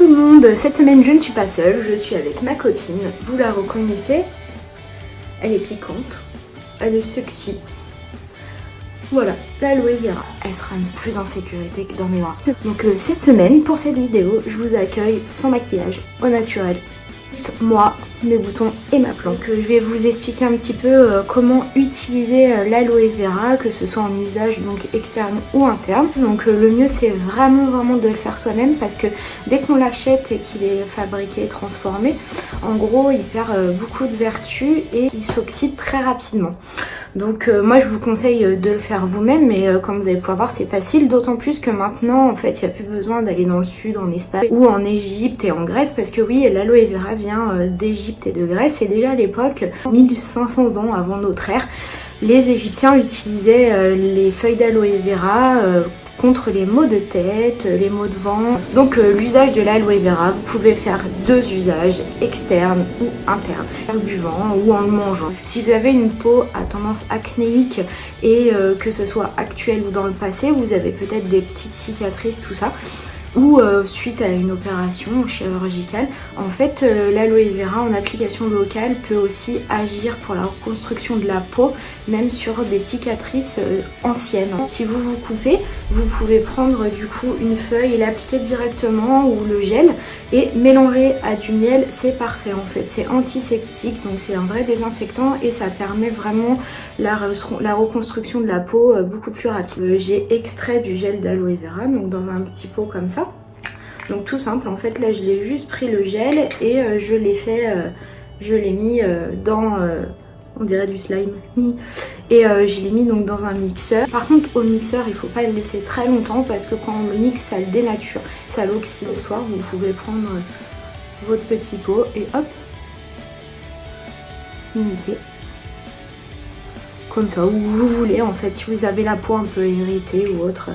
le monde, cette semaine je ne suis pas seule, je suis avec ma copine, vous la reconnaissez, elle est piquante, elle est sexy. Voilà, l'aloe vera, elle sera plus en sécurité que dans mes bras. Donc cette semaine, pour cette vidéo, je vous accueille sans maquillage, au naturel. Moi, mes boutons et ma plante. Je vais vous expliquer un petit peu comment utiliser l'aloe vera, que ce soit en usage donc externe ou interne. Donc le mieux c'est vraiment de le faire soi-même parce que dès qu'on l'achète et qu'il est fabriqué, transformé, en gros il perd beaucoup de vertus et il s'oxyde très rapidement. Donc moi je vous conseille de le faire vous-même, mais comme vous allez pouvoir voir c'est facile, d'autant plus que maintenant en fait il n'y a plus besoin d'aller dans le sud, en Espagne ou en Égypte et en Grèce, parce que oui, l'aloe vera vient d'Égypte et de Grèce, et déjà à l'époque, 1500 ans avant notre ère, les Égyptiens utilisaient les feuilles d'aloe vera contre les maux de tête, les maux de ventre. Donc l'usage de l'aloe vera, vous pouvez faire deux usages, externes ou internes, en le buvant ou en le mangeant. Si vous avez une peau à tendance acnéique et que ce soit actuel ou dans le passé, vous avez peut-être des petites cicatrices, tout ça, ou suite à une opération chirurgicale, en fait l'aloe vera en application locale peut aussi agir pour la reconstruction de la peau, même sur des cicatrices anciennes. Si vous vous coupez, vous pouvez prendre du coup une feuille et l'appliquer directement, ou le gel, et mélanger à du miel, c'est parfait en fait. C'est antiseptique, donc c'est un vrai désinfectant et ça permet vraiment la reconstruction de la peau beaucoup plus rapide. J'ai extrait du gel d'aloe vera, donc dans un petit pot comme ça. Donc tout simple, en fait là je l'ai juste pris le gel et je l'ai mis dans, on dirait du slime, et je l'ai mis donc dans un mixeur. Par contre au mixeur il faut pas le laisser très longtemps parce que quand on le mixe ça le dénature, ça l'oxyde. Le soir vous pouvez prendre votre petit pot et hop, unité. Comme ça, où vous voulez en fait, si vous avez la peau un peu irritée ou autre,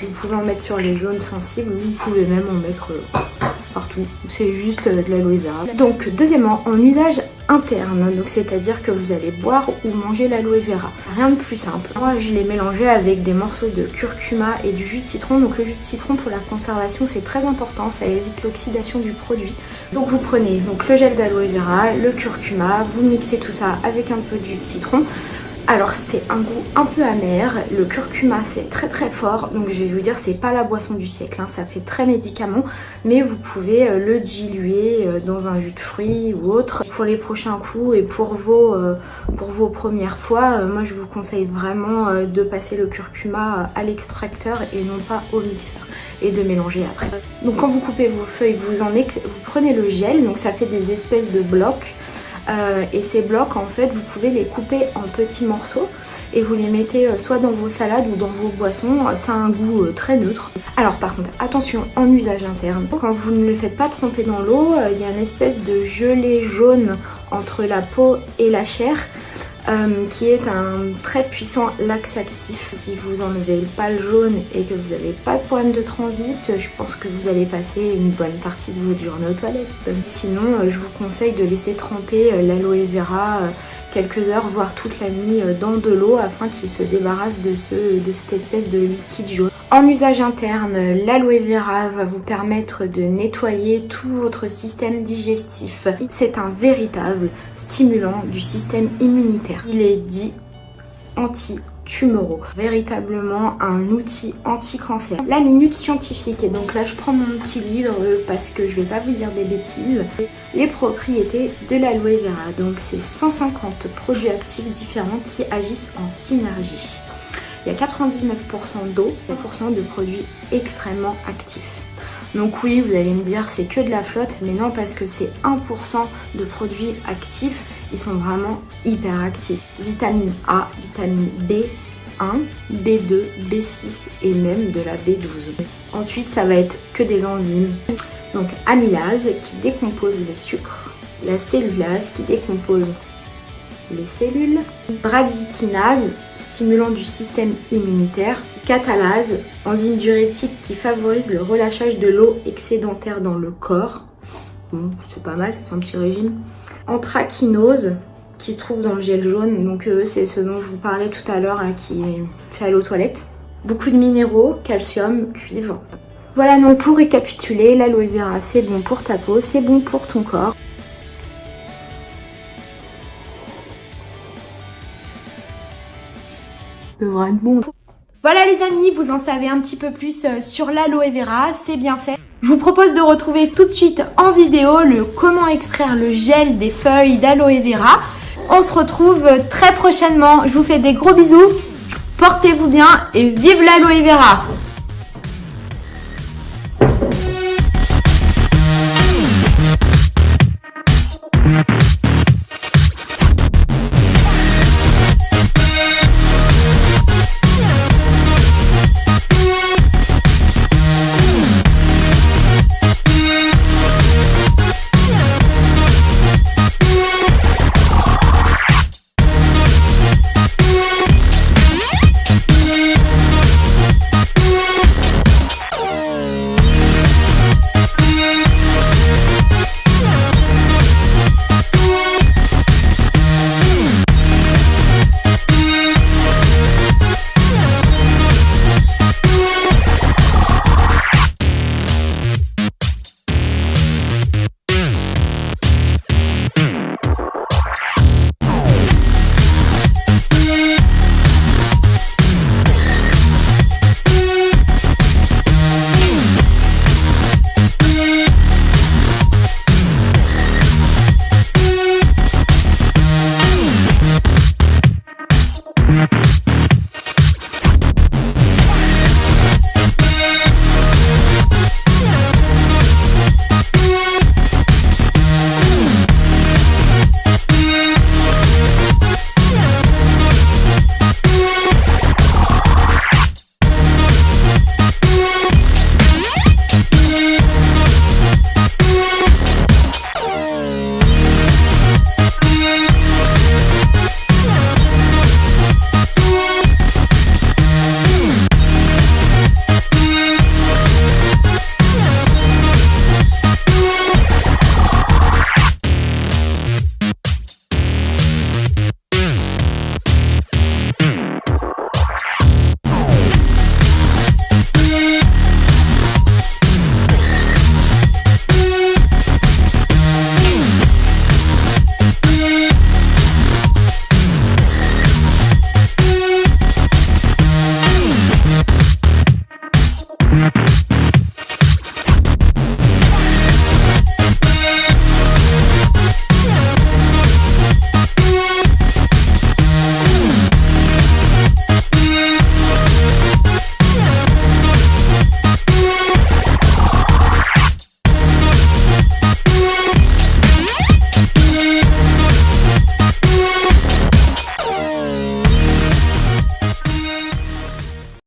vous pouvez en mettre sur les zones sensibles, vous pouvez même en mettre partout, c'est juste de l'aloe vera. Donc deuxièmement, en usage interne, donc c'est-à-dire que vous allez boire ou manger l'aloe vera. Rien de plus simple. Moi je l'ai mélangé avec des morceaux de curcuma et du jus de citron. Donc le jus de citron pour la conservation c'est très important, ça évite l'oxydation du produit. Donc vous prenez donc le gel d'aloe vera, le curcuma, vous mixez tout ça avec un peu de jus de citron. Alors c'est un goût un peu amer, le curcuma c'est très fort, donc je vais vous dire c'est pas la boisson du siècle, hein, ça fait très médicament, mais vous pouvez le diluer dans un jus de fruits ou autre. Pour les prochains coups et pour vos premières fois, moi je vous conseille vraiment de passer le curcuma à l'extracteur et non pas au mixeur, et de mélanger après. Donc quand vous coupez vos feuilles, vous prenez le gel, donc ça fait des espèces de blocs. Et ces blocs en fait vous pouvez les couper en petits morceaux et vous les mettez soit dans vos salades ou dans vos boissons, ça a un goût très neutre. Alors par contre attention en usage interne, quand vous ne le faites pas tremper dans l'eau, il y a une espèce de gelée jaune entre la peau et la chair qui est un très puissant laxatif. Si vous enlevez pas le jaune et que vous n'avez pas de problème de transit, je pense que vous allez passer une bonne partie de votre journée aux toilettes. Sinon, je vous conseille de laisser tremper l'aloe vera quelques heures, voire toute la nuit dans de l'eau afin qu'il se débarrasse de cette espèce de liquide jaune. En usage interne, l'aloe vera va vous permettre de nettoyer tout votre système digestif. C'est un véritable stimulant du système immunitaire. Il est dit anti-tumoraux, véritablement un outil anti-cancer. La minute scientifique, et donc là je prends mon petit livre parce que je vais pas vous dire des bêtises. Les propriétés de l'aloe vera, donc c'est 150 produits actifs différents qui agissent en synergie. Il y a 99% d'eau, 1% de produits extrêmement actifs. Donc oui, vous allez me dire c'est que de la flotte, mais non, parce que c'est 1% de produits actifs, ils sont vraiment hyper actifs. Vitamine A, vitamine B1, B2, B6 et même de la B12. Ensuite, ça va être que des enzymes. Donc amylase qui décompose les sucres, la cellulase qui décompose les cellules, bradykinase, stimulant du système immunitaire, catalase, enzyme diurétique qui favorise le relâchage de l'eau excédentaire dans le corps. Bon, c'est pas mal, ça fait un petit régime. Anthraquinose, qui se trouve dans le gel jaune, donc c'est ce dont je vous parlais tout à l'heure, hein, qui est fait à l'eau toilette. Beaucoup de minéraux, calcium, cuivre. Voilà, donc pour récapituler, l'aloe vera c'est bon pour ta peau, c'est bon pour ton corps. Ça devrait être bon. Voilà les amis, vous en savez un petit peu plus sur l'aloe vera, c'est bien fait. Je vous propose de retrouver tout de suite en vidéo le comment extraire le gel des feuilles d'aloe vera. On se retrouve très prochainement, je vous fais des gros bisous, portez-vous bien et vive l'aloe vera!